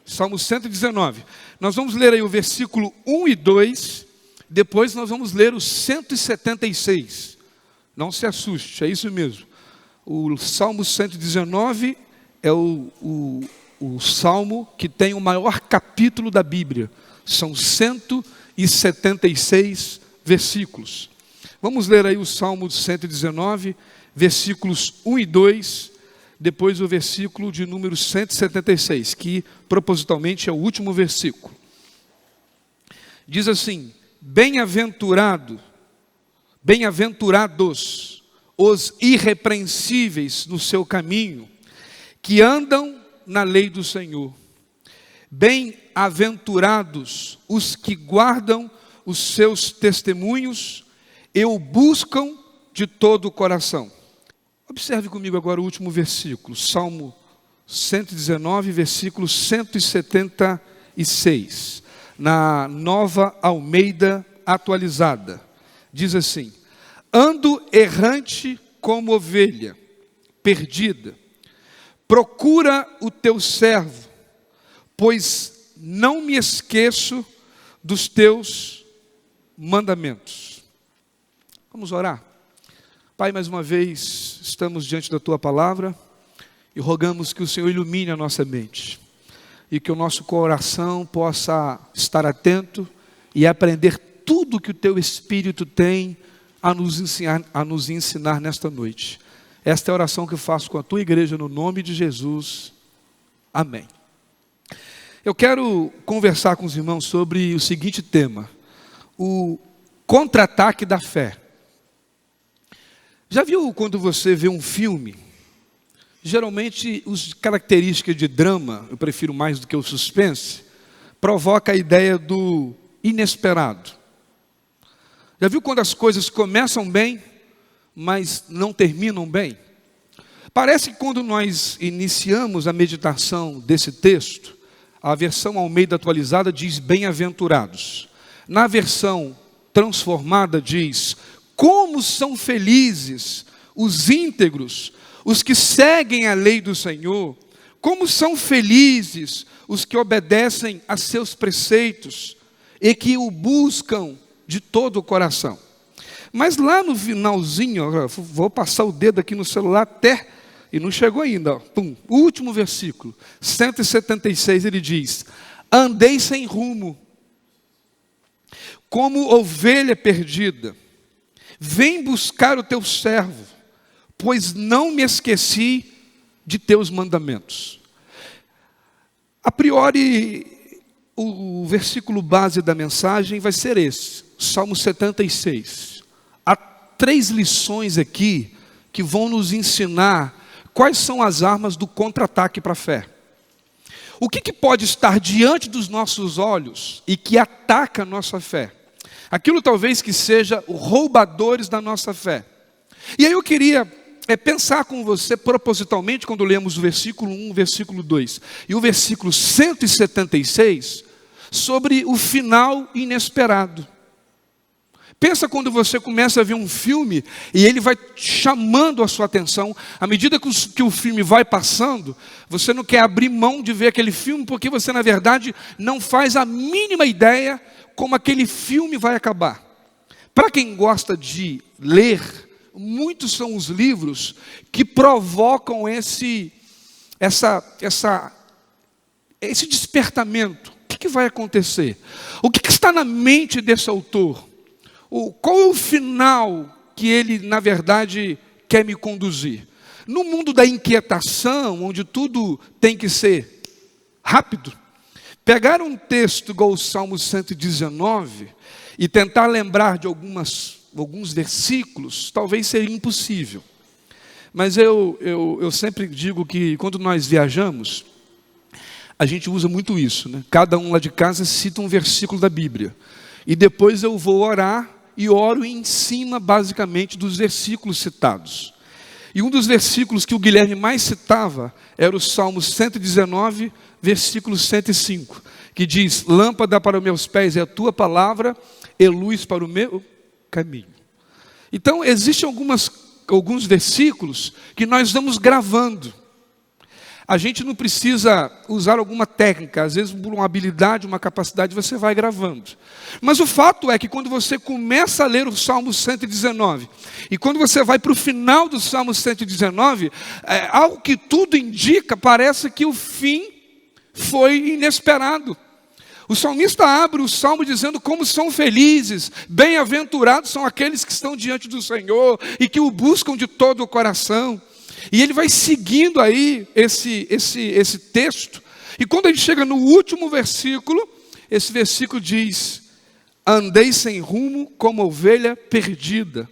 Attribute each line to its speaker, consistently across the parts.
Speaker 1: Salmo 119. Nós vamos ler aí o versículo 1 e 2, depois nós vamos ler o 176. Não se assuste, é isso mesmo. O Salmo 119 é o salmo que tem o maior capítulo da Bíblia. São 176 versículos. Vamos ler aí o Salmo 119, versículos 1 e 2, depois o versículo de número 176, que propositalmente é o último versículo. Diz assim: bem-aventurados os irrepreensíveis no seu caminho, que andam na lei do Senhor. Bem-aventurados os que guardam os seus testemunhos e o buscam de todo o coração. Observe comigo agora o último versículo, Salmo 119, versículo 176, na Nova Almeida atualizada. Diz assim: ando errante como ovelha perdida, procura o teu servo, pois não me esqueço dos teus mandamentos. Vamos orar. Pai, mais uma vez estamos diante da tua palavra e rogamos que o Senhor ilumine a nossa mente e que o nosso coração possa estar atento e aprender tudo que o teu Espírito tem a nos ensinar nesta noite. Esta é a oração que eu faço com a tua igreja no nome de Jesus. Amém. Eu quero conversar com os irmãos sobre o seguinte tema: o contra-ataque da fé. Já viu quando você vê um filme? Geralmente, as características de drama, eu prefiro mais do que o suspense, provoca a ideia do inesperado. Já viu quando as coisas começam bem, mas não terminam bem? Parece que quando nós iniciamos a meditação desse texto, a versão Almeida atualizada diz bem-aventurados. Na versão transformada diz: como são felizes os íntegros, os que seguem a lei do Senhor, como são felizes os que obedecem a seus preceitos e que o buscam de todo o coração. Mas lá no finalzinho, vou passar o dedo aqui no celular até, e não chegou ainda, ó, pum, o último versículo, 176, ele diz: andei sem rumo, como ovelha perdida, vem buscar o teu servo, pois não me esqueci de teus mandamentos. A priori, o versículo base da mensagem vai ser esse, Salmo 76. Há 3 lições aqui que vão nos ensinar quais são as armas do contra-ataque para a fé. O que pode estar diante dos nossos olhos e que ataca a nossa fé? Aquilo talvez que seja os roubadores da nossa fé. E aí eu queria pensar com você propositalmente, quando lemos o versículo 1, o versículo 2 e o versículo 176, sobre o final inesperado. Pensa quando você começa a ver um filme e ele vai chamando a sua atenção. À medida que o filme vai passando, você não quer abrir mão de ver aquele filme, porque você, na verdade, não faz a mínima ideia como aquele filme vai acabar. Para quem gosta de ler, muitos são os livros que provocam esse despertamento. O que vai acontecer? O que está na mente desse autor? Qual é o final que ele, na verdade, quer me conduzir? No mundo da inquietação, onde tudo tem que ser rápido, pegar um texto igual o Salmo 119 e tentar lembrar de alguns versículos, talvez seria impossível. Mas eu sempre digo que quando nós viajamos, a gente usa muito isso, né? Cada um lá de casa cita um versículo da Bíblia. E depois eu vou orar e oro em cima, basicamente, dos versículos citados. E um dos versículos que o Guilherme mais citava era o Salmo 119, versículo 105, que diz: lâmpada para os meus pés é a tua palavra e luz para o meu caminho. Então, existem alguns versículos que nós vamos gravando. A gente não precisa usar alguma técnica, às vezes por uma habilidade, uma capacidade, você vai gravando. Mas o fato é que quando você começa a ler o Salmo 119, e quando você vai para o final do Salmo 119, algo que tudo indica, parece que o fim foi inesperado. O salmista abre o Salmo dizendo como são felizes, bem-aventurados são aqueles que estão diante do Senhor e que o buscam de todo o coração. E ele vai seguindo aí esse texto. E quando a gente chega no último versículo, esse versículo diz: andei sem rumo como ovelha perdida.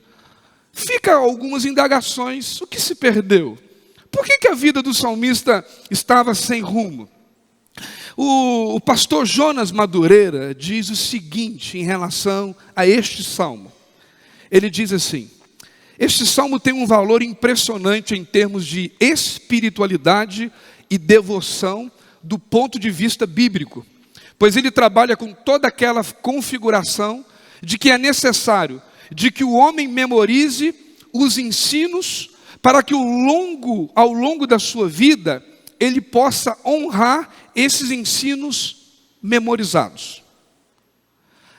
Speaker 1: Fica algumas indagações. O que se perdeu? Por que a vida do salmista estava sem rumo? O pastor Jonas Madureira diz o seguinte em relação a este salmo. Ele diz assim: este salmo tem um valor impressionante em termos de espiritualidade e devoção do ponto de vista bíblico, pois ele trabalha com toda aquela configuração de que é necessário de que o homem memorize os ensinos para que ao longo da sua vida ele possa honrar esses ensinos memorizados.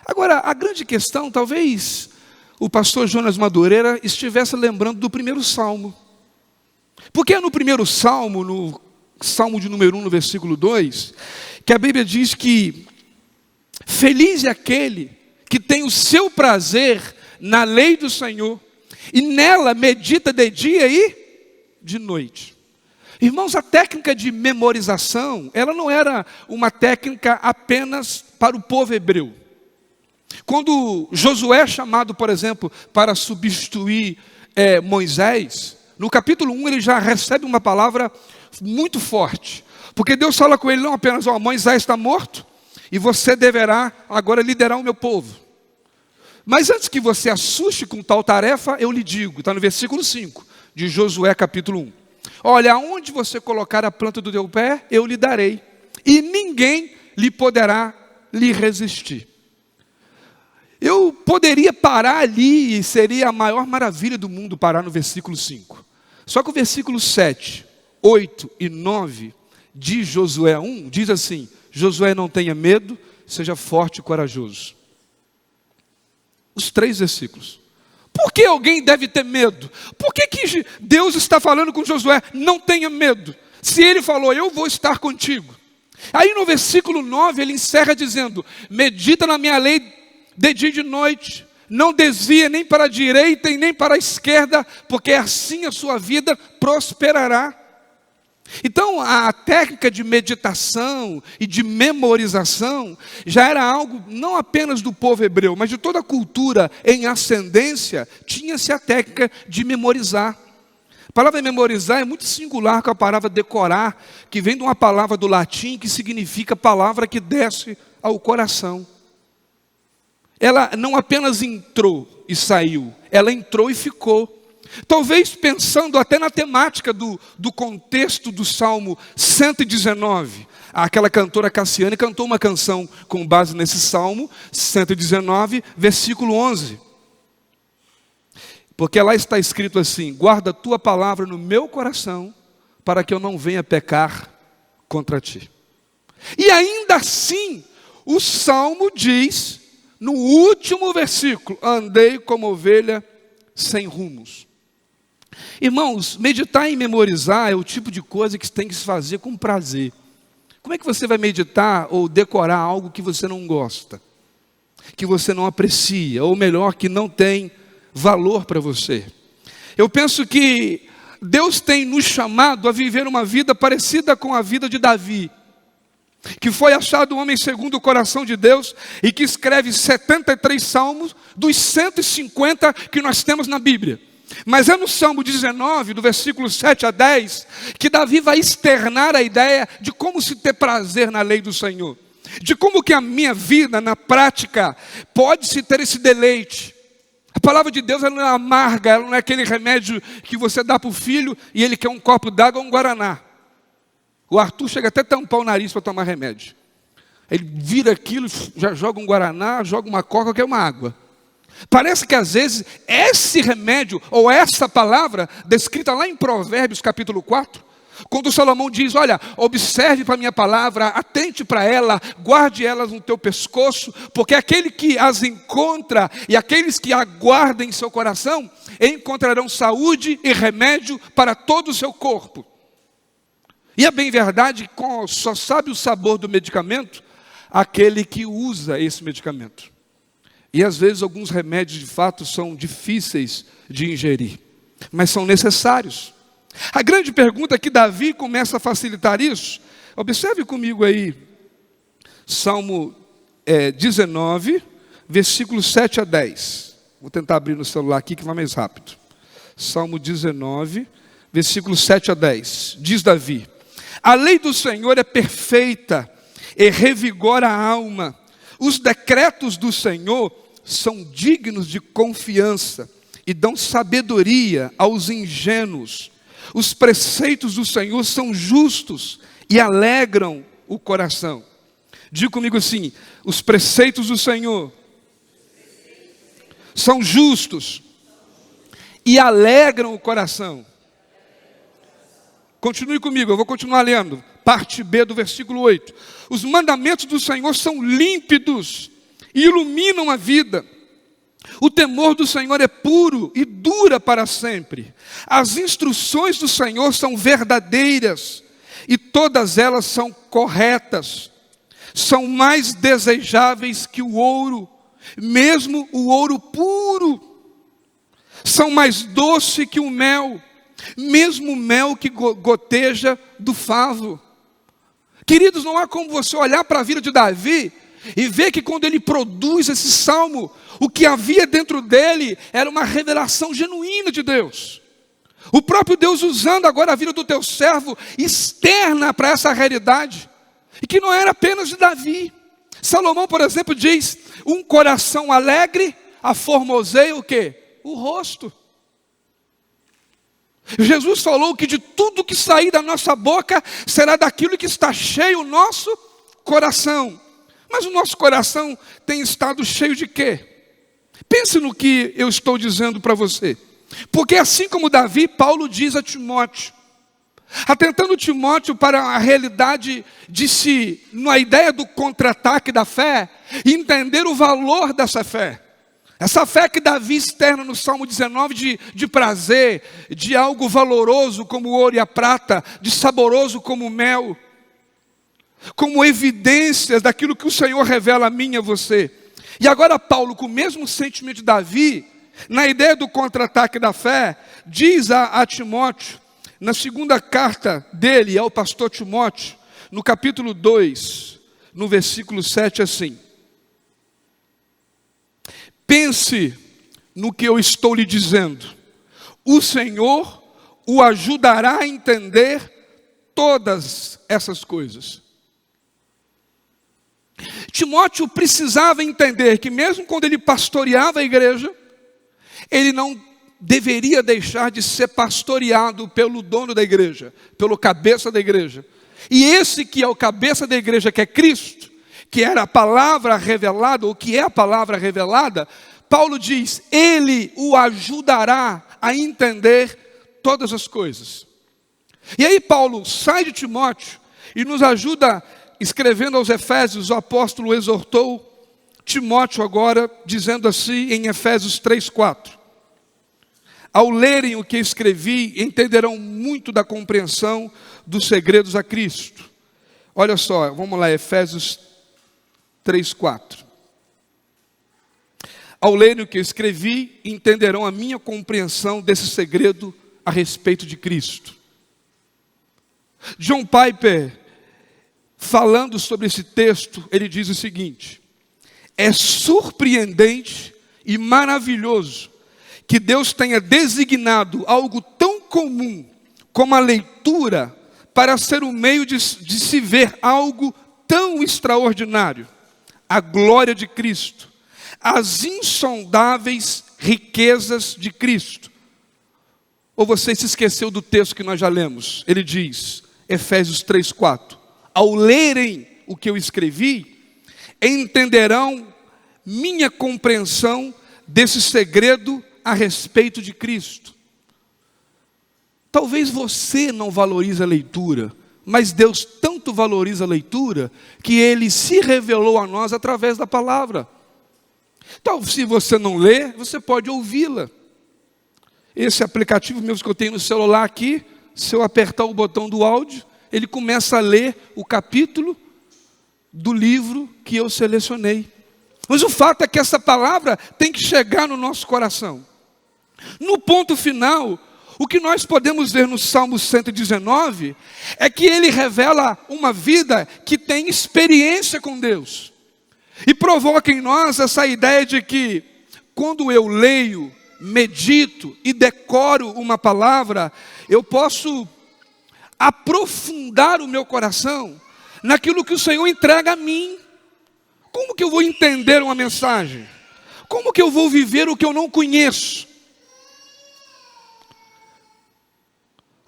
Speaker 1: Agora, a grande questão, talvez o pastor Jonas Madureira estivesse lembrando do primeiro salmo. Porque é no primeiro salmo, no salmo de número 1, no versículo 2, que a Bíblia diz que feliz é aquele que tem o seu prazer na lei do Senhor, e nela medita de dia e de noite. Irmãos, a técnica de memorização, ela não era uma técnica apenas para o povo hebreu. Quando Josué é chamado, por exemplo, para substituir Moisés, no capítulo 1 ele já recebe uma palavra muito forte. Porque Deus fala com ele não apenas: Moisés está morto e você deverá agora liderar o meu povo. Mas antes que você assuste com tal tarefa, eu lhe digo, está no versículo 5 de Josué capítulo 1. Olha, aonde você colocar a planta do teu pé, eu lhe darei, e ninguém poderá lhe resistir. Eu poderia parar ali e seria a maior maravilha do mundo parar no versículo 5. Só que o versículo 7, 8 e 9 de Josué 1 diz assim: Josué, não tenha medo, seja forte e corajoso. Os 3 versículos. Por que alguém deve ter medo? Por que Deus está falando com Josué: não tenha medo? Se ele falou: eu vou estar contigo. Aí no versículo 9 ele encerra dizendo: medita na minha lei de dia e de noite, não desvia nem para a direita e nem para a esquerda, porque assim a sua vida prosperará. Então a técnica de meditação e de memorização já era algo não apenas do povo hebreu, mas de toda a cultura em ascendência. Tinha-se a técnica de memorizar. A palavra memorizar é muito singular com a palavra decorar, que vem de uma palavra do latim que significa palavra que desce ao coração. Ela não apenas entrou e saiu, ela entrou e ficou. Talvez pensando até na temática do contexto do Salmo 119. Aquela cantora Cassiane cantou uma canção com base nesse Salmo 119, versículo 11. Porque lá está escrito assim: guarda a tua palavra no meu coração, para que eu não venha pecar contra ti. E ainda assim, o Salmo diz, no último versículo: andei como ovelha sem rumos. Irmãos, meditar e memorizar é o tipo de coisa que tem que se fazer com prazer. Como é que você vai meditar ou decorar algo que você não gosta, que você não aprecia, ou melhor, que não tem valor para você? Eu penso que Deus tem nos chamado a viver uma vida parecida com a vida de Davi, que foi achado um homem segundo o coração de Deus e que escreve 73 salmos dos 150 que nós temos na Bíblia. Mas é no Salmo 19, do versículo 7 a 10, que Davi vai externar a ideia de como se ter prazer na lei do Senhor. De como que a minha vida, na prática, pode-se ter esse deleite. A palavra de Deus ela não é amarga, ela não é aquele remédio que você dá para o filho e ele quer um copo d'água ou um guaraná. O Arthur chega até a tampar o nariz para tomar remédio. Ele vira aquilo, já joga um guaraná, joga uma coca, quer uma água. Parece que às vezes esse remédio ou essa palavra descrita lá em Provérbios capítulo 4 Quando Salomão diz, olha, observe para a minha palavra, atente para ela, guarde elas no teu pescoço, porque aquele que as encontra e aqueles que aguardam em seu coração, encontrarão saúde e remédio para todo o seu corpo. E é bem verdade que só sabe o sabor do medicamento aquele que usa esse medicamento. E às vezes alguns remédios de fato são difíceis de ingerir, mas são necessários. A grande pergunta é que Davi começa a facilitar isso. Observe comigo aí, Salmo 19, versículos 7 a 10. Vou tentar abrir no celular aqui que vai mais rápido. Salmo 19, versículos 7 a 10. Diz Davi: a lei do Senhor é perfeita e revigora a alma. Os decretos do Senhor são dignos de confiança e dão sabedoria aos ingênuos. Os preceitos do Senhor são justos e alegram o coração. Diga comigo assim: os preceitos do Senhor são justos e alegram o coração. Continue comigo, eu vou continuar lendo. Parte B do versículo 8. Os mandamentos do Senhor são límpidos e iluminam a vida. O temor do Senhor é puro e dura para sempre. As instruções do Senhor são verdadeiras e todas elas são corretas. São mais desejáveis que o ouro, mesmo o ouro puro. São mais doce que o mel, mesmo o mel que goteja do favo. Queridos, não há como você olhar para a vida de Davi e ver que quando ele produz esse salmo, o que havia dentro dele era uma revelação genuína de Deus. O próprio Deus usando agora a vida do teu servo, externa para essa realidade, e que não era apenas de Davi. Salomão, por exemplo, diz, um coração alegre aformoseia o quê? O rosto. Jesus falou que de tudo que sair da nossa boca, será daquilo que está cheio o nosso coração. Mas o nosso coração tem estado cheio de quê? Pense no que eu estou dizendo para você. Porque assim como Davi, Paulo diz a Timóteo, atentando Timóteo para a realidade de si, na ideia do contra-ataque da fé, e entender o valor dessa fé. Essa fé que Davi externa no Salmo 19 de prazer, de algo valoroso como o ouro e a prata, de saboroso como o mel, como evidências daquilo que o Senhor revela a mim e a você. E agora Paulo, com o mesmo sentimento de Davi, na ideia do contra-ataque da fé, diz a Timóteo, na segunda carta dele ao pastor Timóteo, no capítulo 2, no versículo 7, assim: pense no que eu estou lhe dizendo, o Senhor o ajudará a entender todas essas coisas. Timóteo precisava entender que mesmo quando ele pastoreava a igreja, ele não deveria deixar de ser pastoreado pelo dono da igreja, pelo cabeça da igreja. E esse que é o cabeça da igreja, que é Cristo, que era a palavra revelada, ou que é a palavra revelada, Paulo diz, ele o ajudará a entender todas as coisas. E aí Paulo sai de Timóteo e nos ajuda, escrevendo aos Efésios, o apóstolo exortou Timóteo agora, dizendo assim em Efésios 3:4. Ao lerem o que escrevi, entenderão muito da compreensão dos segredos a Cristo. Olha só, vamos lá, Efésios 3:4. Ao lerem o que eu escrevi, entenderão a minha compreensão desse segredo a respeito de Cristo. John Piper, falando sobre esse texto, ele diz o seguinte: é surpreendente e maravilhoso que Deus tenha designado algo tão comum como a leitura para ser o meio de se ver algo tão extraordinário. A glória de Cristo, as insondáveis riquezas de Cristo. Ou você se esqueceu do texto que nós já lemos? Ele diz, Efésios 3:4. Ao lerem o que eu escrevi, entenderão minha compreensão desse segredo a respeito de Cristo. Talvez você não valorize a leitura, mas Deus tanto valoriza a leitura que Ele se revelou a nós através da palavra. Então, se você não lê, você pode ouvi-la. Esse aplicativo mesmo que eu tenho no celular aqui, se eu apertar o botão do áudio, ele começa a ler o capítulo do livro que eu selecionei. Mas o fato é que essa palavra tem que chegar no nosso coração. No ponto final, o que nós podemos ver no Salmo 119 é que ele revela uma vida que tem experiência com Deus. E provoca em nós essa ideia de que quando eu leio, medito e decoro uma palavra, eu posso aprofundar o meu coração naquilo que o Senhor entrega a mim. Como que eu vou entender uma mensagem? Como que eu vou viver o que eu não conheço?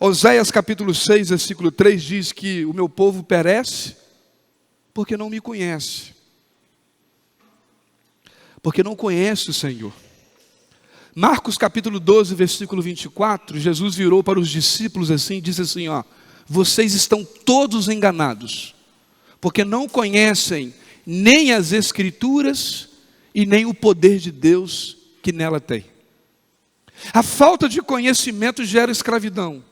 Speaker 1: Oséias capítulo 6, versículo 3 diz que o meu povo perece porque não me conhece. Porque não conhece o Senhor. Marcos capítulo 12, versículo 24, Jesus virou para os discípulos assim e disse assim, vocês estão todos enganados, porque não conhecem nem as Escrituras e nem o poder de Deus que nela tem. A falta de conhecimento gera escravidão.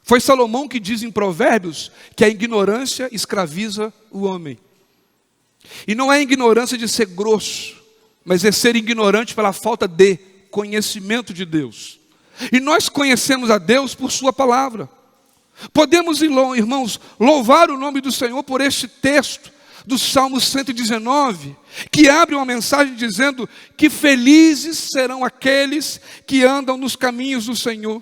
Speaker 1: Foi Salomão que diz em Provérbios que a ignorância escraviza o homem. E não é a ignorância de ser grosso, mas é ser ignorante pela falta de conhecimento de Deus. E nós conhecemos a Deus por sua palavra. Podemos, irmãos, louvar o nome do Senhor por este texto do Salmo 119, que abre uma mensagem dizendo que felizes serão aqueles que andam nos caminhos do Senhor.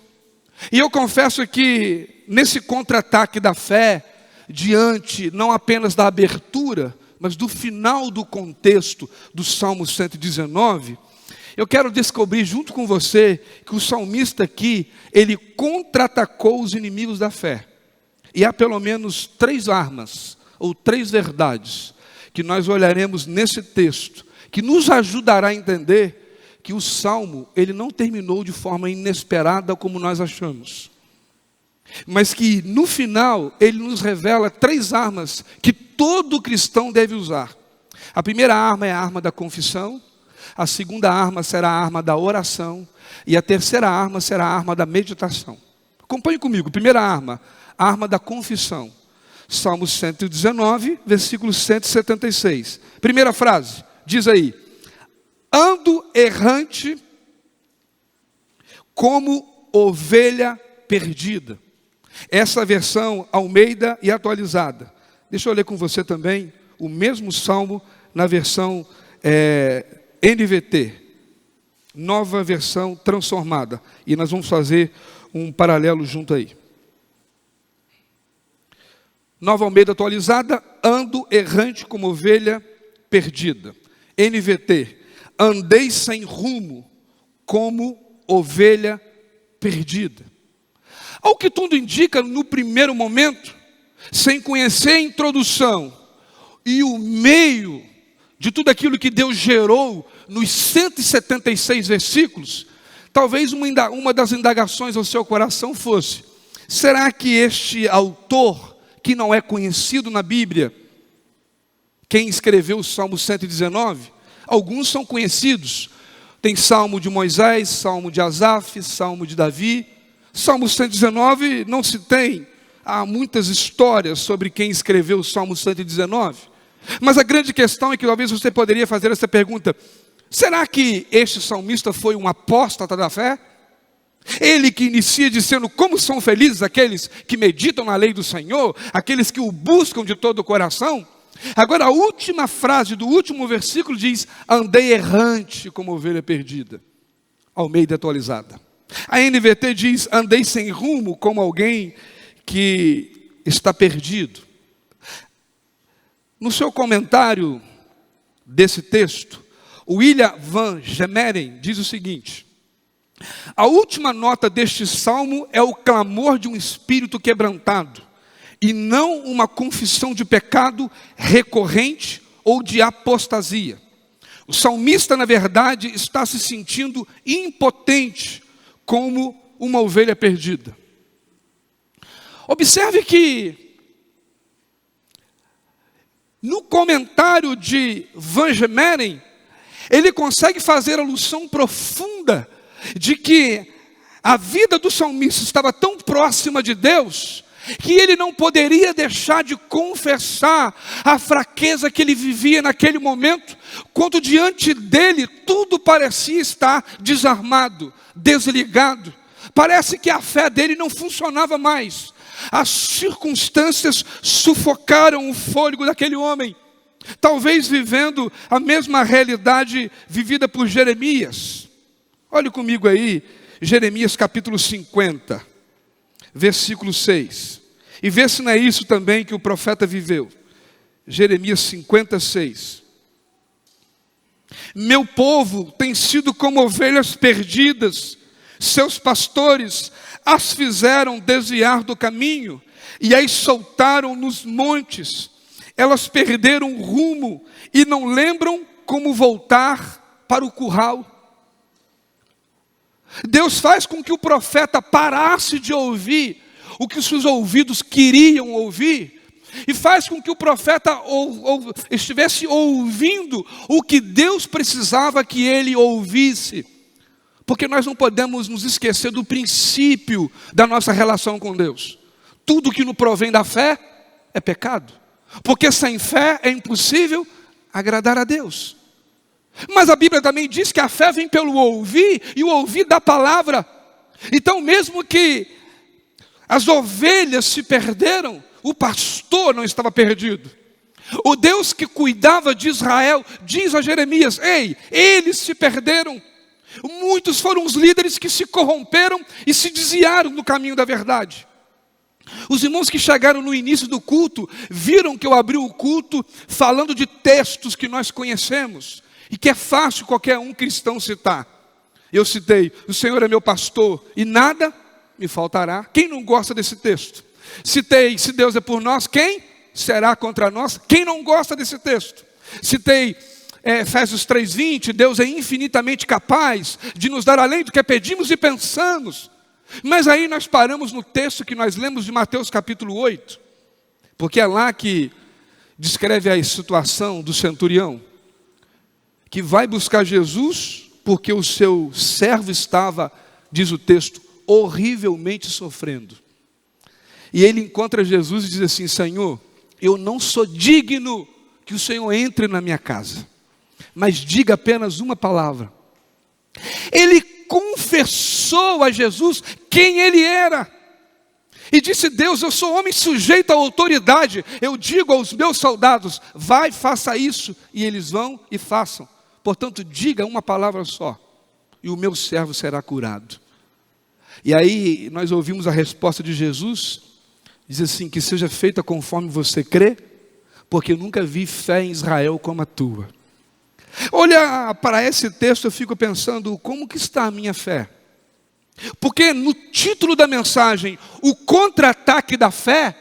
Speaker 1: E eu confesso que nesse contra-ataque da fé, diante não apenas da abertura, mas do final do contexto do Salmo 119, eu quero descobrir junto com você que o salmista aqui, ele contra-atacou os inimigos da fé. E há pelo menos 3 armas, ou 3 verdades, que nós olharemos nesse texto, que nos ajudará a entender que o Salmo, ele não terminou de forma inesperada como nós achamos. Mas que no final, ele nos revela 3 armas que todo cristão deve usar. A primeira arma é a arma da confissão, a segunda arma será a arma da oração, e a terceira arma será a arma da meditação. Acompanhe comigo, primeira arma, a arma da confissão. Salmo 119, versículo 176. Primeira frase, diz aí: ando errante como ovelha perdida. Essa versão Almeida e atualizada. Deixa eu ler com você também o mesmo salmo na versão NVT, nova versão transformada. E nós vamos fazer um paralelo junto aí. Nova Almeida atualizada, ando errante como ovelha perdida. NVT, andei sem rumo como ovelha perdida. Ao que tudo indica, no primeiro momento, sem conhecer a introdução e o meio de tudo aquilo que Deus gerou nos 176 versículos, talvez uma das indagações ao seu coração fosse: será que este autor, que não é conhecido na Bíblia, quem escreveu o Salmo 119, alguns são conhecidos, tem Salmo de Moisés, Salmo de Asaf, Salmo de Davi. Salmo 119 não se tem, há muitas histórias sobre quem escreveu o Salmo 119, mas a grande questão é que talvez você poderia fazer essa pergunta: será que este salmista foi um apóstata da fé? Ele que inicia dizendo como são felizes aqueles que meditam na lei do Senhor, aqueles que o buscam de todo o coração. Agora a última frase do último versículo diz: andei errante como ovelha perdida. Almeida atualizada. A NVT diz: andei sem rumo como alguém que está perdido. No seu comentário desse texto, William Van Gemeren diz o seguinte: a última nota deste salmo é o clamor de um espírito quebrantado, e não uma confissão de pecado recorrente ou de apostasia. O salmista, na verdade, está se sentindo impotente como uma ovelha perdida. Observe que no comentário de Van Gemeren, ele consegue fazer alusão profunda de que a vida do salmista estava tão próxima de Deus, que ele não poderia deixar de confessar a fraqueza que ele vivia naquele momento, quando diante dele tudo parecia estar desarmado, desligado. Parece que a fé dele não funcionava mais. As circunstâncias sufocaram o fôlego daquele homem, talvez vivendo a mesma realidade vivida por Jeremias. Olhe comigo aí, Jeremias capítulo 50, versículo 6. E vê se não é isso também que o profeta viveu. Jeremias 56. Meu povo tem sido como ovelhas perdidas, seus pastores as fizeram desviar do caminho e as soltaram nos montes. Elas perderam o rumo e não lembram como voltar para o curral. Deus faz com que o profeta parasse de ouvir o que os seus ouvidos queriam ouvir, e faz com que o profeta estivesse ouvindo o que Deus precisava que ele ouvisse. Porque nós não podemos nos esquecer do princípio da nossa relação com Deus. Tudo que nos provém da fé é pecado. Porque sem fé é impossível agradar a Deus. Mas a Bíblia também diz que a fé vem pelo ouvir, e o ouvir da palavra. Então mesmo que as ovelhas se perderam, o pastor não estava perdido. O Deus que cuidava de Israel diz a Jeremias: ei, eles se perderam. Muitos foram os líderes que se corromperam e se desviaram do caminho da verdade. Os irmãos que chegaram no início do culto viram que eu abri o culto falando de textos que nós conhecemos e que é fácil qualquer um cristão citar. Eu citei: o Senhor é meu pastor e nada me faltará. Quem não gosta desse texto? Citei: se Deus é por nós, quem será contra nós? Quem não gosta desse texto? Citei Efésios 3:20, Deus é infinitamente capaz de nos dar além do que pedimos e pensamos. Mas aí nós paramos no texto que nós lemos de Mateus capítulo 8, porque é lá que descreve a situação do centurião, que vai buscar Jesus, porque o seu servo estava, diz o texto, horrivelmente sofrendo. E ele encontra Jesus e diz assim: Senhor, eu não sou digno que o Senhor entre na minha casa, mas diga apenas uma palavra. Ele confessou a Jesus quem ele era. E disse: Deus, eu sou homem sujeito à autoridade. Eu digo aos meus soldados: vai, faça isso. E eles vão e façam. Portanto, diga uma palavra só, e o meu servo será curado. E aí nós ouvimos a resposta de Jesus. Diz assim: que seja feita conforme você crê, porque eu nunca vi fé em Israel como a tua. Olha para esse texto, eu fico pensando: como que está a minha fé? Porque no título da mensagem, o contra-ataque da fé,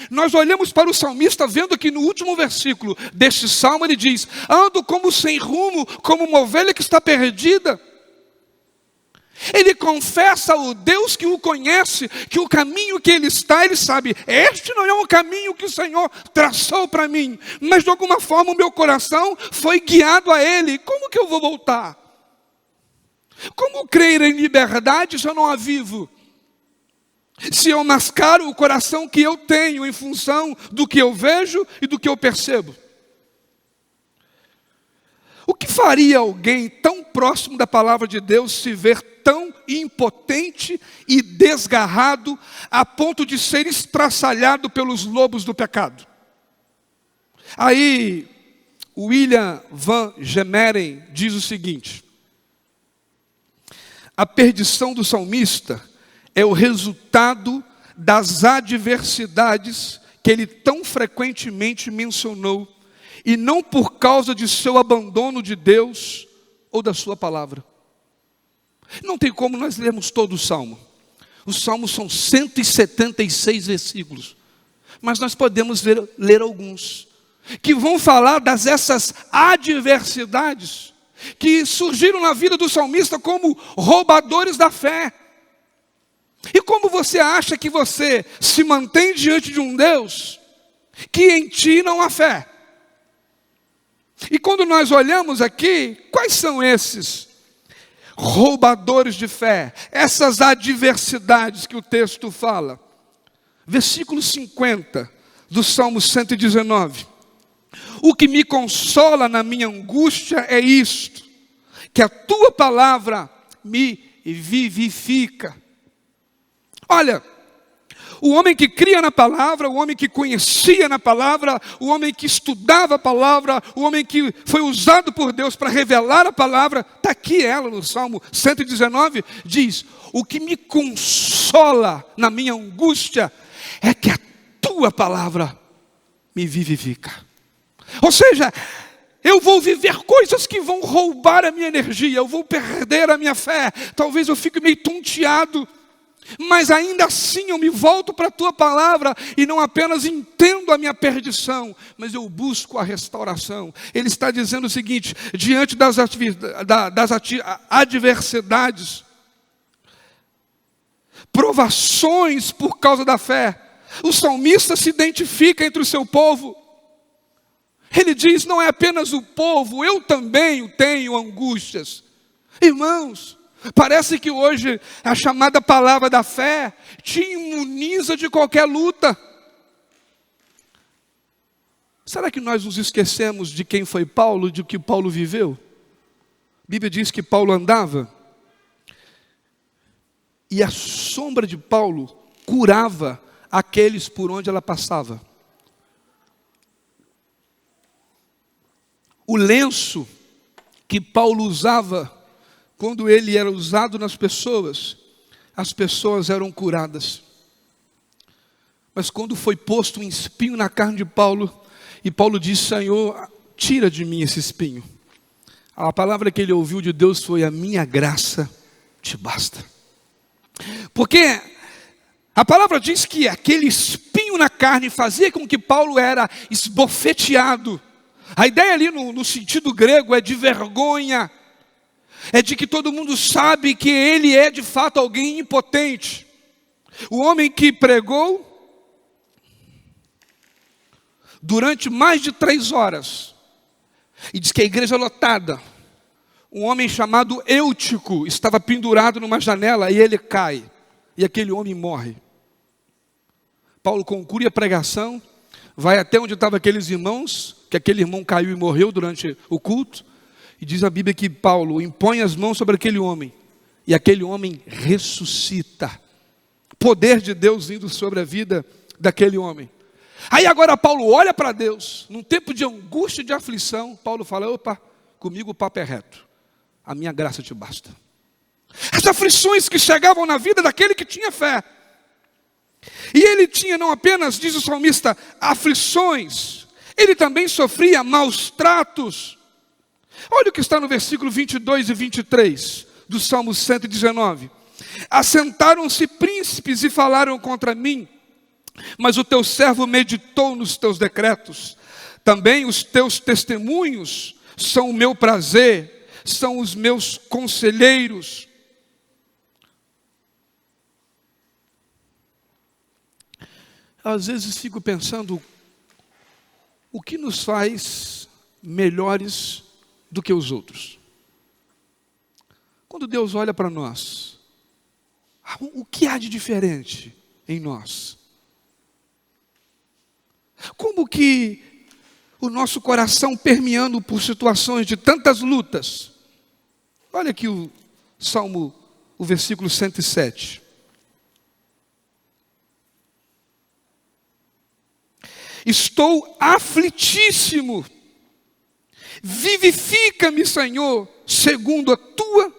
Speaker 1: nós olhamos para o salmista, vendo que no último versículo deste salmo ele diz: ando como sem rumo, como uma ovelha que está perdida. Ele confessa ao Deus que o conhece, que o caminho que ele está, ele sabe: este não é um caminho que o Senhor traçou para mim, mas de alguma forma o meu coração foi guiado a ele. Como que eu vou voltar? Como crer em liberdade se eu não a vivo? Se eu mascaro o coração que eu tenho em função do que eu vejo e do que eu percebo? O que faria alguém tão próximo da palavra de Deus se ver tão impotente e desgarrado a ponto de ser estraçalhado pelos lobos do pecado? Aí William Van Gemeren diz o seguinte: a perdição do salmista é o resultado das adversidades que ele tão frequentemente mencionou, e não por causa de seu abandono de Deus ou da sua palavra. Não tem como nós lermos todo o salmo. Os salmos são 176 versículos, mas nós podemos ler alguns que vão falar dessas adversidades que surgiram na vida do salmista como roubadores da fé. E como você acha que você se mantém diante de um Deus que em ti não há fé? E quando nós olhamos aqui, quais são esses roubadores de fé? Essas adversidades que o texto fala. Versículo 50 do Salmo 119. O que me consola na minha angústia é isto, que a tua palavra me vivifica. Olha, o homem que cria na palavra, o homem que conhecia na palavra, o homem que estudava a palavra, o homem que foi usado por Deus para revelar a palavra, está aqui ela no Salmo 119, diz: o que me consola na minha angústia é que a tua palavra me vivifica. Ou seja, eu vou viver coisas que vão roubar a minha energia, eu vou perder a minha fé, talvez eu fique meio tonteado, mas ainda assim eu me volto para a tua palavra e não apenas entendo a minha perdição, mas eu busco a restauração. Ele está dizendo o seguinte: diante das adversidades, provações por causa da fé, o salmista se identifica entre o seu povo. Ele diz: não é apenas o povo, eu também tenho angústias. Irmãos, parece que hoje a chamada palavra da fé te imuniza de qualquer luta. Será que nós nos esquecemos de quem foi Paulo, de que Paulo viveu? A Bíblia diz que Paulo andava e a sombra de Paulo curava aqueles por onde ela passava. O lenço que Paulo usava, quando ele era usado nas pessoas, as pessoas eram curadas. Mas quando foi posto um espinho na carne de Paulo, e Paulo disse: Senhor, tira de mim esse espinho. A palavra que ele ouviu de Deus foi: a minha graça te basta. Porque a palavra diz que aquele espinho na carne fazia com que Paulo era esbofeteado. A ideia ali no sentido grego é de vergonha, é de que todo mundo sabe que ele é de fato alguém impotente. O homem que pregou durante mais de 3 horas, e diz que a igreja lotada, um homem chamado Eutico estava pendurado numa janela e ele cai, e aquele homem morre. Paulo conclui a pregação, vai até onde estavam aqueles irmãos, que aquele irmão caiu e morreu durante o culto, e diz a Bíblia que Paulo impõe as mãos sobre aquele homem, e aquele homem ressuscita. Poder de Deus indo sobre a vida daquele homem. Aí agora Paulo olha para Deus, num tempo de angústia e de aflição, Paulo fala: opa, comigo o papo é reto, a minha graça te basta. As aflições que chegavam na vida daquele que tinha fé, e ele tinha não apenas, diz o salmista, aflições, ele também sofria maus tratos. Olha o que está no versículo 22 e 23 do Salmo 119. Assentaram-se príncipes e falaram contra mim, mas o teu servo meditou nos teus decretos. Também os teus testemunhos são o meu prazer, são os meus conselheiros. Às vezes fico pensando, o que nos faz melhores do que os outros? Quando Deus olha para nós, o que há de diferente em nós? Como que o nosso coração permeando por situações de tantas lutas? Olha aqui o Salmo, o versículo 107. Estou aflitíssimo, vivifica-me, Senhor, segundo a tua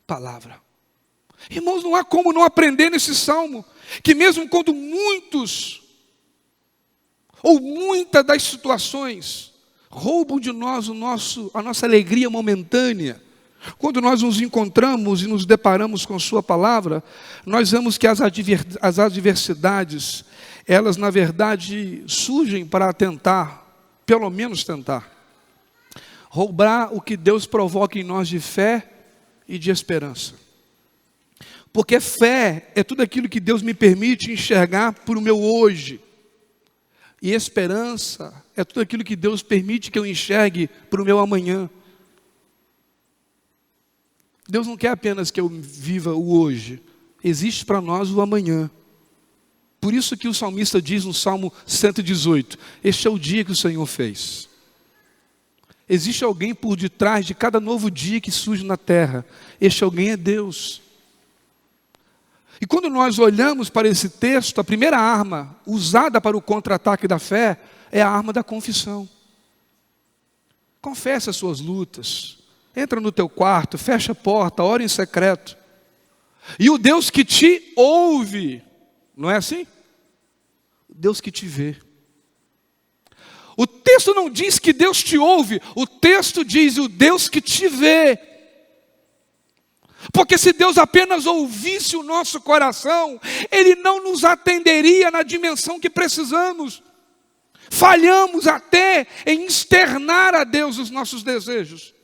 Speaker 1: palavra. Irmãos, não há como não aprender nesse salmo, que mesmo quando muitos, ou muitas das situações, roubam de nós a nossa alegria momentânea, quando nós nos encontramos e nos deparamos com sua palavra, nós vemos que as adversidades, elas na verdade surgem para tentar, pelo menos tentar, roubar o que Deus provoca em nós de fé e de esperança. Porque fé é tudo aquilo que Deus me permite enxergar para o meu hoje. E esperança é tudo aquilo que Deus permite que eu enxergue para o meu amanhã. Deus não quer apenas que eu viva o hoje. Existe para nós o amanhã. Por isso que o salmista diz no Salmo 118, este é o dia que o Senhor fez. Existe alguém por detrás de cada novo dia que surge na terra. Este alguém é Deus. E quando nós olhamos para esse texto, a primeira arma usada para o contra-ataque da fé é a arma da confissão. Confesse as suas lutas. Entra no teu quarto, fecha a porta, ora em secreto. E o Deus que te ouve, não é assim? O Deus que te vê. O texto não diz que Deus te ouve, o texto diz o Deus que te vê. Porque se Deus apenas ouvisse o nosso coração, Ele não nos atenderia na dimensão que precisamos. Falhamos até em externar a Deus os nossos desejos.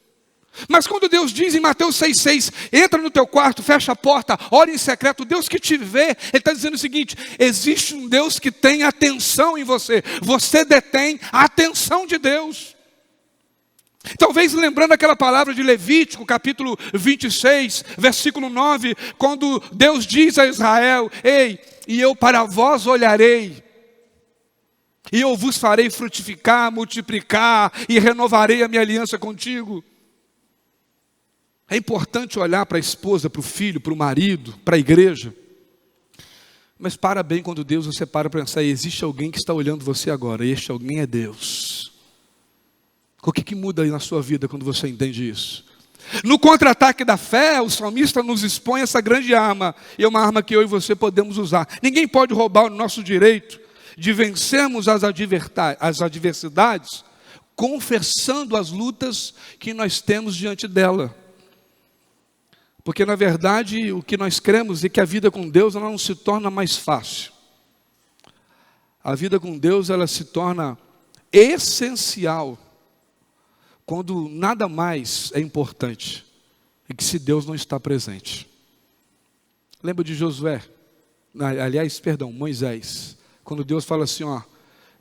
Speaker 1: Mas quando Deus diz em Mateus 6,6, entra no teu quarto, fecha a porta, ora em secreto, o Deus que te vê, Ele está dizendo o seguinte, existe um Deus que tem atenção em você, você detém a atenção de Deus. Talvez lembrando aquela palavra de Levítico, capítulo 26, versículo 9, quando Deus diz a Israel, ei, e eu para vós olharei, e eu vos farei frutificar, multiplicar, e renovarei a minha aliança contigo. É importante olhar para a esposa, para o filho, para o marido, para a igreja. Mas para bem quando Deus você para pensar, existe alguém que está olhando você agora, e este alguém é Deus. O que muda aí na sua vida quando você entende isso? No contra-ataque da fé, o salmista nos expõe essa grande arma, e é uma arma que eu e você podemos usar. Ninguém pode roubar o nosso direito de vencermos as adversidades, confessando as lutas que nós temos diante dela. Porque na verdade o que nós cremos é que a vida com Deus ela não se torna mais fácil. A vida com Deus ela se torna essencial quando nada mais é importante e que se Deus não está presente. Lembra de Josué? Moisés. Quando Deus fala assim, ó,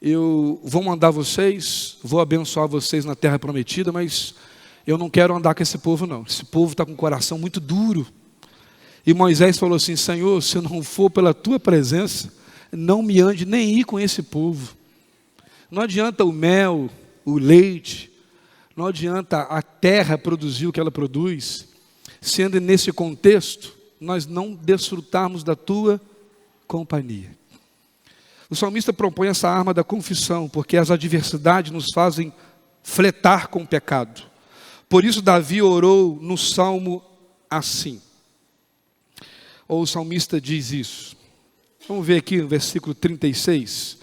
Speaker 1: eu vou mandar vocês, vou abençoar vocês na terra prometida, mas eu não quero andar com esse povo não. Esse povo está com o coração muito duro. E Moisés falou assim, Senhor, se não for pela tua presença, não me ande nem ir com esse povo. Não adianta o mel, o leite, não adianta a terra produzir o que ela produz, sendo nesse contexto, nós não desfrutarmos da tua companhia. O salmista propõe essa arma da confissão, porque as adversidades nos fazem fletar com o pecado. Por isso Davi orou no Salmo assim. Ou o salmista diz isso. Vamos ver aqui no versículo 36.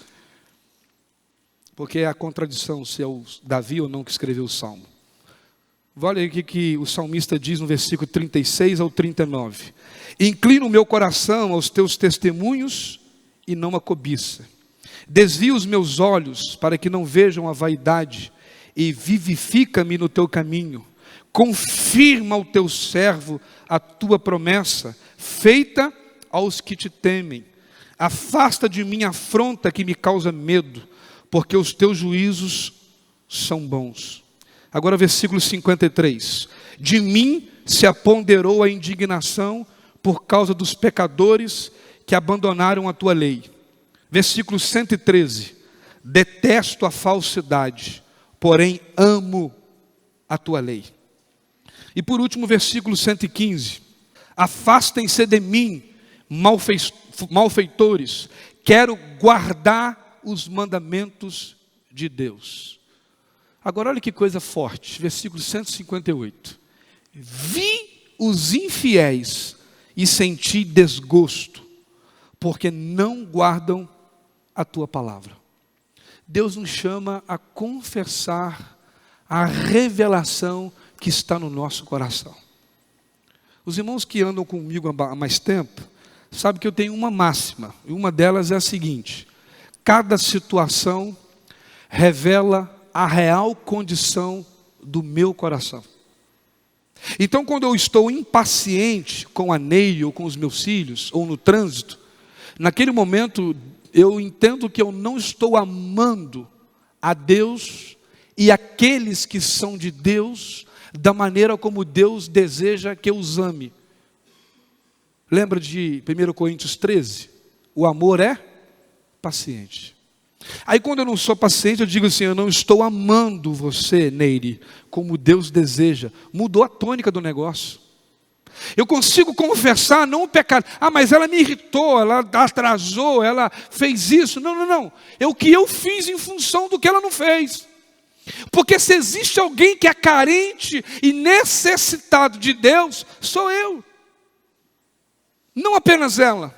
Speaker 1: Porque é a contradição se é o Davi ou não que escreveu o Salmo. Olha aí o que o salmista diz no versículo 36 ao 39. Inclina o meu coração aos teus testemunhos e não a cobiça. Desvia os meus olhos para que não vejam a vaidade e vivifica-me no teu caminho. Confirma ao teu servo a tua promessa, feita aos que te temem. Afasta de mim a afronta que me causa medo, porque os teus juízos são bons. Agora versículo 53. De mim se aponderou a indignação por causa dos pecadores que abandonaram a tua lei. Versículo 113. Detesto a falsidade, porém amo a tua lei. E por último, versículo 115. Afastem-se de mim, malfeitores, quero guardar os mandamentos de Deus. Agora olha que coisa forte, versículo 158. Vi os infiéis e senti desgosto, porque não guardam a tua palavra. Deus nos chama a confessar a revelação que está no nosso coração. Os irmãos que andam comigo há mais tempo, sabem que eu tenho uma máxima, e uma delas é a seguinte: cada situação revela a real condição do meu coração. Então, quando eu estou impaciente com a Neide ou com os meus filhos, ou no trânsito, naquele momento eu entendo que eu não estou amando a Deus e aqueles que são de Deus da maneira como Deus deseja que eu os ame. Lembra de 1 Coríntios 13? O amor é paciente. Aí quando eu não sou paciente, eu digo assim, eu não estou amando você, Neide, como Deus deseja. Mudou a tônica do negócio. Eu consigo confessar, não o pecado. Ah, mas ela me irritou, ela atrasou, ela fez isso. Não. É o que eu fiz em função do que ela não fez. Porque se existe alguém que é carente e necessitado de Deus, sou eu. Não apenas ela.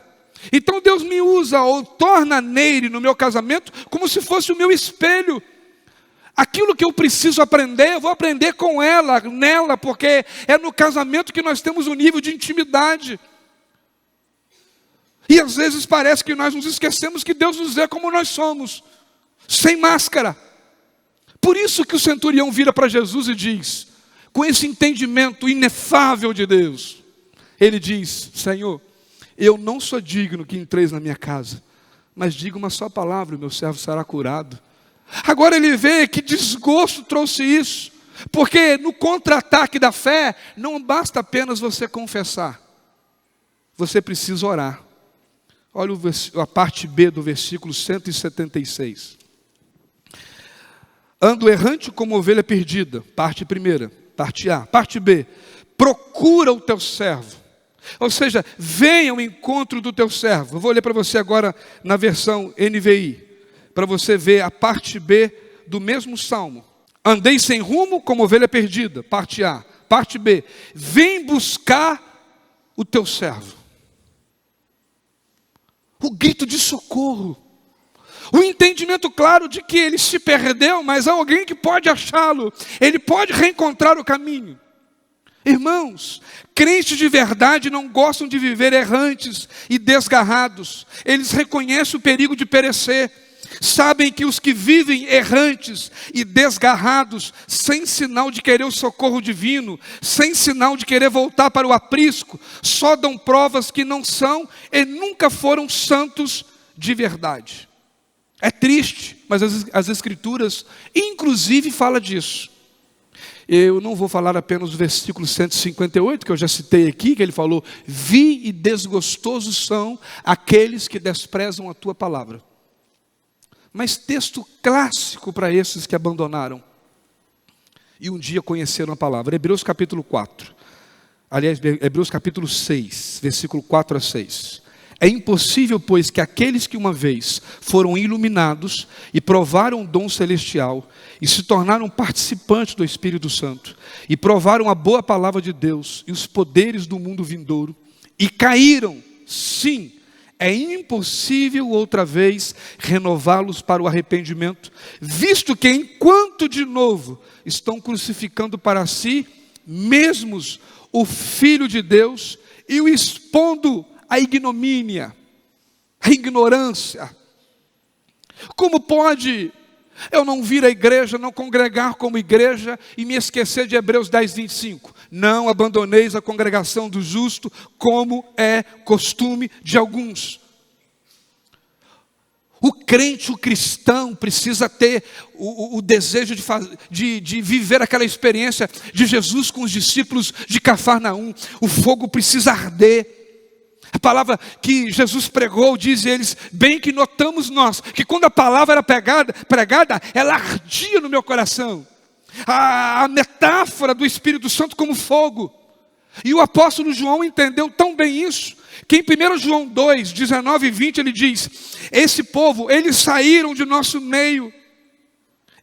Speaker 1: Então Deus me usa ou torna a Neide no meu casamento como se fosse o meu espelho. Aquilo que eu preciso aprender, eu vou aprender com ela, nela, porque é no casamento que nós temos um nível de intimidade. E às vezes parece que nós nos esquecemos que Deus nos vê como nós somos, sem máscara. Por isso que o centurião vira para Jesus e diz, com esse entendimento inefável de Deus, ele diz, Senhor, eu não sou digno que entreis na minha casa, mas diga uma só palavra e meu servo será curado. Agora ele vê que desgosto trouxe isso, porque no contra-ataque da fé, não basta apenas você confessar, você precisa orar. Olha a parte B do versículo 176. Ando errante como ovelha perdida, parte primeira, parte A. Parte B, procura o teu servo. Ou seja, venha ao encontro do teu servo. Eu vou ler para você agora na versão NVI, para você ver a parte B do mesmo salmo. Andei sem rumo como ovelha perdida, parte A. Parte B, vem buscar o teu servo. O grito de socorro. O entendimento claro de que ele se perdeu, mas há alguém que pode achá-lo. Ele pode reencontrar o caminho. Irmãos, crentes de verdade não gostam de viver errantes e desgarrados. Eles reconhecem o perigo de perecer. Sabem que os que vivem errantes e desgarrados, sem sinal de querer o socorro divino, sem sinal de querer voltar para o aprisco, só dão provas que não são e nunca foram santos de verdade. É triste, mas as Escrituras, inclusive, falam disso. Eu não vou falar apenas do versículo 158, que eu já citei aqui, que ele falou, vi e desgostosos são aqueles que desprezam a tua palavra. Mas texto clássico para esses que abandonaram e um dia conheceram a palavra. Hebreus capítulo 4. Aliás, Hebreus capítulo 6, versículo 4 a 6. É impossível, pois, que aqueles que uma vez foram iluminados e provaram o dom celestial e se tornaram participantes do Espírito Santo e provaram a boa palavra de Deus e os poderes do mundo vindouro e caíram, sim, é impossível outra vez renová-los para o arrependimento, visto que enquanto de novo estão crucificando para si mesmos o Filho de Deus e o expondo a ignomínia, a ignorância. Como pode eu não vir à igreja, não congregar como igreja e me esquecer de Hebreus 10, 25? Não abandoneis a congregação do justo, como é costume de alguns. O crente, o cristão, precisa ter o desejo de viver aquela experiência de Jesus com os discípulos de Cafarnaum. O fogo precisa arder. A palavra que Jesus pregou, diz eles, bem que notamos nós, que quando a palavra era pregada, ela ardia no meu coração. A metáfora do Espírito Santo como fogo. E o apóstolo João entendeu tão bem isso, que em 1 João 2, 19 e 20, ele diz, esse povo, eles saíram de nosso meio,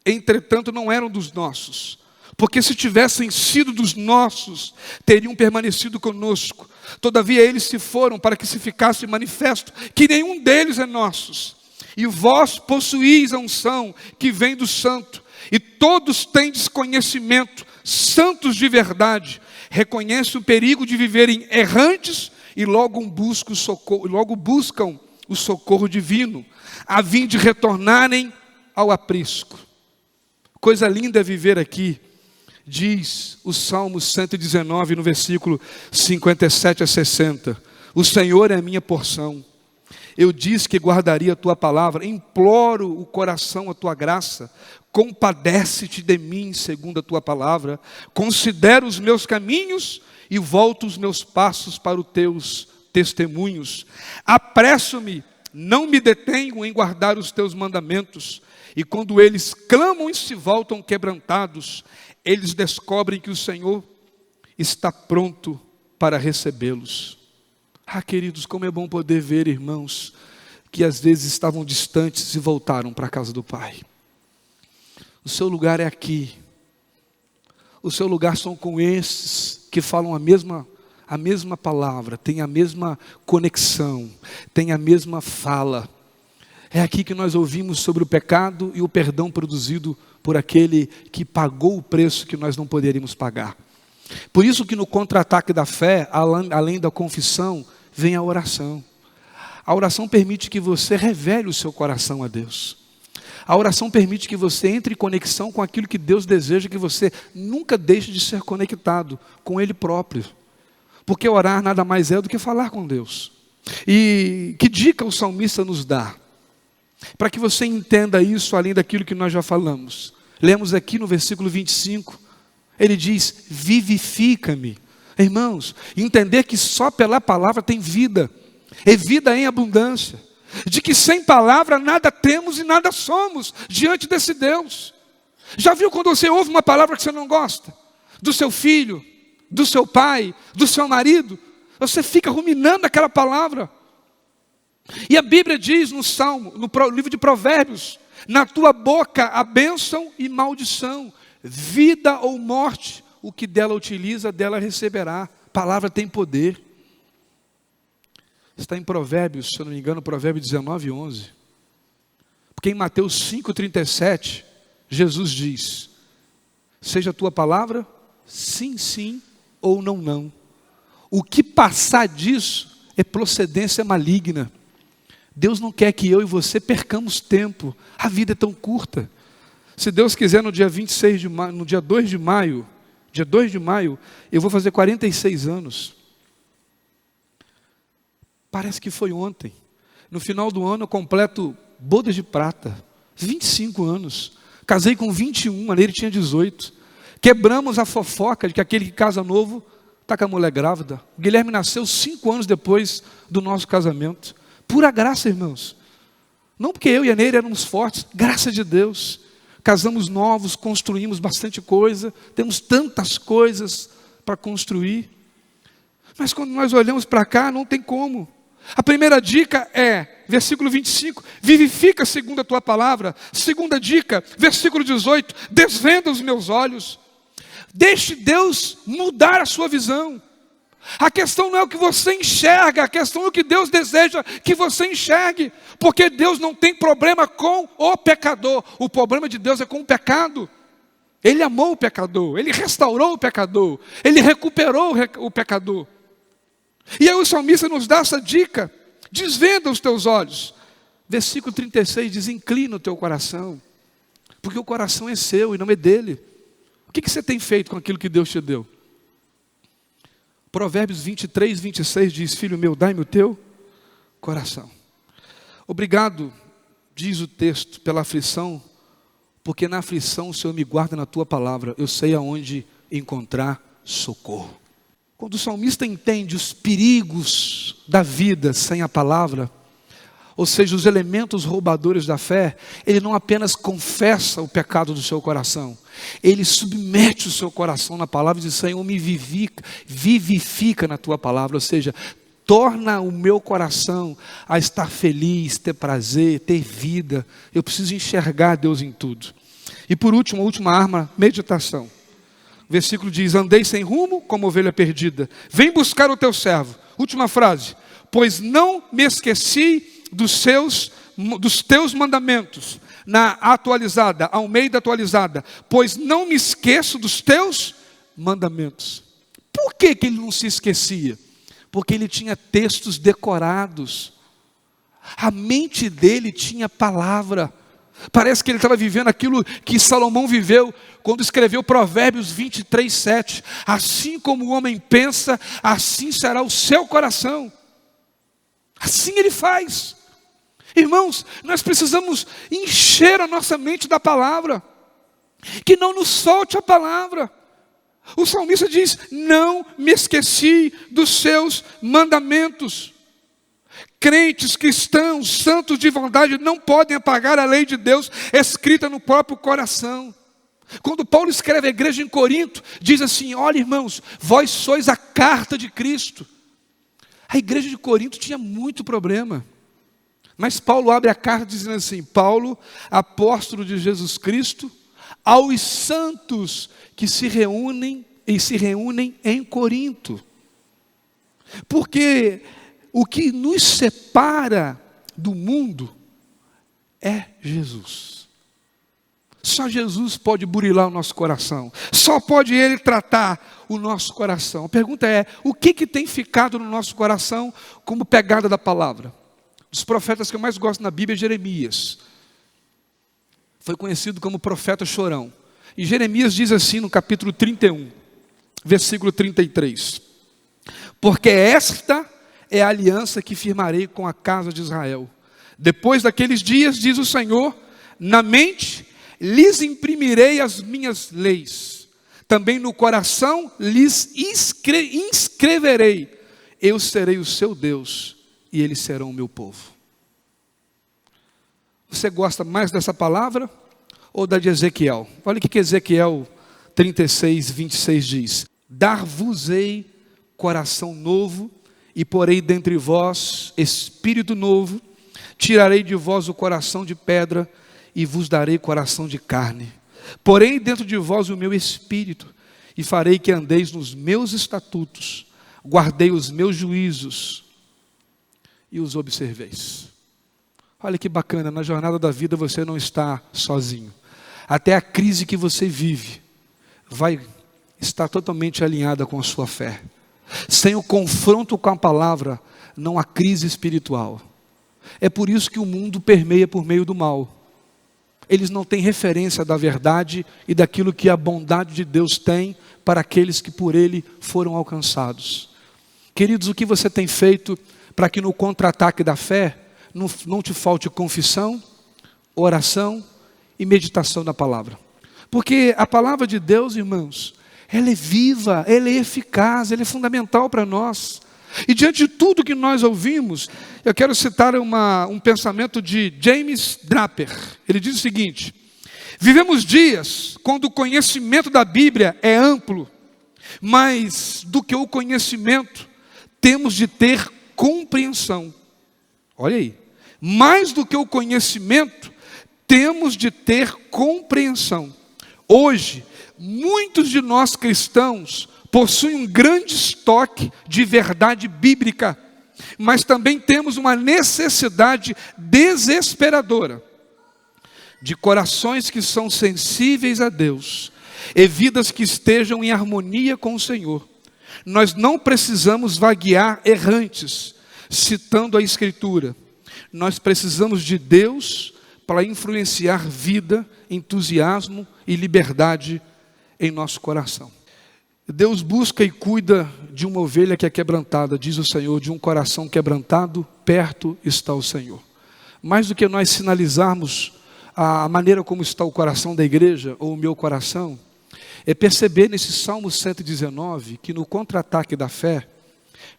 Speaker 1: entretanto não eram dos nossos. Porque se tivessem sido dos nossos, teriam permanecido conosco. Todavia eles se foram para que se ficasse manifesto que nenhum deles é nossos. E vós possuís a unção que vem do santo. E todos têm desconhecimento, santos de verdade. Reconhecem o perigo de viverem errantes e logo buscam o socorro divino, a fim de retornarem ao aprisco. Coisa linda é viver aqui Diz o Salmo 119, no versículo 57 a 60. O Senhor é a minha porção. Eu disse que guardaria a tua palavra. Imploro o coração a tua graça. Compadece-te de mim segundo a tua palavra. Considero os meus caminhos e volto os meus passos para os teus testemunhos. Apresso-me, não me detenho em guardar os teus mandamentos. E quando eles clamam e se voltam quebrantados, eles descobrem que o Senhor está pronto para recebê-los. Ah, queridos, como é bom poder ver irmãos que às vezes estavam distantes e voltaram para a casa do Pai. O seu lugar é aqui. O seu lugar são com esses que falam a mesma palavra, têm a mesma conexão, têm a mesma fala. É aqui que nós ouvimos sobre o pecado e o perdão produzido por aquele que pagou o preço que nós não poderíamos pagar. Por isso que no contra-ataque da fé, além da confissão, vem a oração. A oração permite que você revele o seu coração a Deus. A oração permite que você entre em conexão com aquilo que Deus deseja, que você nunca deixe de ser conectado com Ele próprio. Porque orar nada mais é do que falar com Deus. E que dica o salmista nos dá? Para que você entenda isso além daquilo que nós já falamos. Lemos aqui no versículo 25, ele diz, vivifica-me. Irmãos, entender que só pela palavra tem vida, é vida em abundância. De que sem palavra nada temos e nada somos diante desse Deus. Já viu quando você ouve uma palavra que você não gosta? Do seu filho, do seu pai, do seu marido, você fica ruminando aquela palavra. E a Bíblia diz no Salmo, no livro de Provérbios, na tua boca a bênção e maldição, vida ou morte, o que dela utiliza, dela receberá. A palavra tem poder. Está em Provérbios, se eu não me engano, Provérbios 19, 11. Porque em Mateus 5,37, Jesus diz, seja a tua palavra, sim, sim, ou não, não. O que passar disso é procedência maligna. Deus não quer que eu e você percamos tempo. A vida é tão curta. Se Deus quiser, no dia 26 de maio, no dia 2 de maio, eu vou fazer 46 anos. Parece que foi ontem. No final do ano eu completo bodas de prata. 25 anos. Casei com 21, ele tinha 18. Quebramos a fofoca de que aquele que casa novo está com a mulher grávida. O Guilherme nasceu 5 anos depois do nosso casamento. Pura graça, irmãos. Não porque eu e a Neire éramos fortes, graça de Deus. Casamos novos, construímos bastante coisa, temos tantas coisas para construir. Mas quando nós olhamos para cá, não tem como. A primeira dica é, versículo 25, vivifica segundo a tua palavra. Segunda dica, versículo 18, desvenda os meus olhos. Deixe Deus mudar a sua visão. A questão não é o que você enxerga, a questão é o que Deus deseja que você enxergue. Porque Deus não tem problema com o pecador. O problema de Deus é com o pecado. Ele amou o pecador, Ele restaurou o pecador, Ele recuperou o pecador. E aí o salmista nos dá essa dica, desvenda os teus olhos. Versículo 36 diz, inclina o teu coração, porque o coração é seu e não é dele. O que você tem feito com aquilo que Deus te deu? Provérbios 23, 26 diz, filho meu, dai-me o teu coração. Obrigado, diz o texto, pela aflição, porque na aflição o Senhor me guarda na tua palavra, eu sei aonde encontrar socorro. Quando o salmista entende os perigos da vida sem a palavra, ou seja, os elementos roubadores da fé, ele não apenas confessa o pecado do seu coração, ele submete o seu coração na palavra e diz, Senhor, me vivifica na tua palavra, ou seja, torna o meu coração a estar feliz, ter prazer, ter vida. Eu preciso enxergar Deus em tudo. E por último, a última arma, meditação. O versículo diz, andei sem rumo como ovelha perdida, vem buscar o teu servo. Última frase, pois não me esqueci dos teus mandamentos. Na atualizada, Almeida atualizada, pois não me esqueço dos teus mandamentos. Por que ele não se esquecia? Porque ele tinha textos decorados. A mente dele tinha palavra. Parece que ele estava vivendo aquilo que Salomão viveu quando escreveu Provérbios 23:7. Assim como o homem pensa, assim será o seu coração. Assim ele faz. Irmãos, nós precisamos encher a nossa mente da palavra. Que não nos falte a palavra. O salmista diz: não me esqueci dos seus mandamentos. Crentes, cristãos, santos de verdade não podem apagar a lei de Deus escrita no próprio coração. Quando Paulo escreve à igreja em Corinto, diz assim: olha, irmãos, vós sois a carta de Cristo. A igreja de Corinto tinha muito problema, mas Paulo abre a carta dizendo assim: Paulo, apóstolo de Jesus Cristo, aos santos que se reúnem em Corinto. Porque o que nos separa do mundo é Jesus. Só Jesus pode burilar o nosso coração. Só pode Ele tratar o nosso coração. A pergunta é: o que tem ficado no nosso coração como pegada da palavra? Dos profetas que eu mais gosto na Bíblia é Jeremias. Foi conhecido como profeta chorão. E Jeremias diz assim no capítulo 31, versículo 33. Porque esta é a aliança que firmarei com a casa de Israel. Depois daqueles dias, diz o Senhor, na mente lhes imprimirei as minhas leis. Também no coração lhes inscreverei. Eu serei o seu Deus e eles serão o meu povo. Você gosta mais dessa palavra ou da de Ezequiel? Olha o que Ezequiel 36, 26 diz: dar-vos-ei coração novo, e porei dentre vós espírito novo, tirarei de vós o coração de pedra, e vos darei coração de carne. Porei dentro de vós o meu espírito, e farei que andeis nos meus estatutos, guardei os meus juízos, e os observeis. Olha que bacana, na jornada da vida você não está sozinho. Até a crise que você vive vai estar totalmente alinhada com a sua fé. Sem o confronto com a palavra, não há crise espiritual. É por isso que o mundo permeia por meio do mal. Eles não têm referência da verdade e daquilo que a bondade de Deus tem para aqueles que por Ele foram alcançados. Queridos, o que você tem feito para que no contra-ataque da fé não te falte confissão, oração e meditação na palavra? Porque a palavra de Deus, irmãos, ela é viva, ela é eficaz, ela é fundamental para nós. E diante de tudo que nós ouvimos, eu quero citar um pensamento de James Draper. Ele diz o seguinte: vivemos dias quando o conhecimento da Bíblia é amplo, mas do que o conhecimento, temos de ter compreensão. Olha aí, mais do que o conhecimento, temos de ter compreensão. Hoje, muitos de nós cristãos possuem um grande estoque de verdade bíblica, mas também temos uma necessidade desesperadora de corações que são sensíveis a Deus e vidas que estejam em harmonia com o Senhor. Nós não precisamos vaguear errantes, citando a Escritura. Nós precisamos de Deus para influenciar vida, entusiasmo e liberdade em nosso coração. Deus busca e cuida de uma ovelha que é quebrantada, diz o Senhor, de um coração quebrantado, perto está o Senhor. Mais do que nós sinalizarmos a maneira como está o coração da igreja, ou o meu coração, é perceber nesse Salmo 119, que no contra-ataque da fé,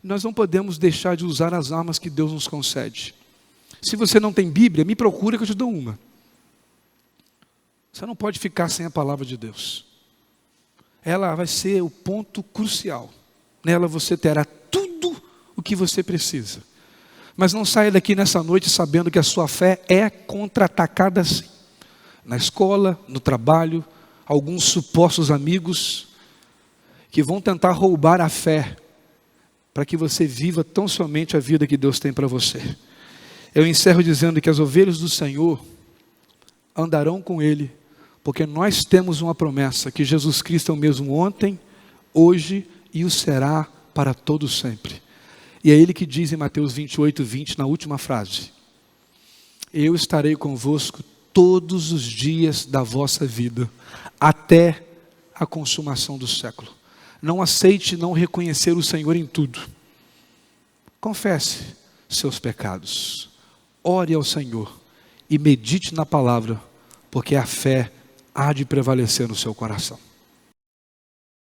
Speaker 1: nós não podemos deixar de usar as armas que Deus nos concede. Se você não tem Bíblia, me procura que eu te dou uma. Você não pode ficar sem a palavra de Deus. Ela vai ser o ponto crucial. Nela você terá tudo o que você precisa. Mas não saia daqui nessa noite sabendo que a sua fé é contra-atacada assim. Na escola, no trabalho, alguns supostos amigos que vão tentar roubar a fé para que você viva tão somente a vida que Deus tem para você. Eu encerro dizendo que as ovelhas do Senhor andarão com Ele, porque nós temos uma promessa, que Jesus Cristo é o mesmo ontem, hoje e o será para todo sempre. E é Ele que diz em Mateus 28, 20, na última frase: eu estarei convosco todos os dias da vossa vida, até a consumação do século. Não aceite não reconhecer o Senhor em tudo. Confesse seus pecados. Ore ao Senhor e medite na palavra, porque a fé há de prevalecer no seu coração.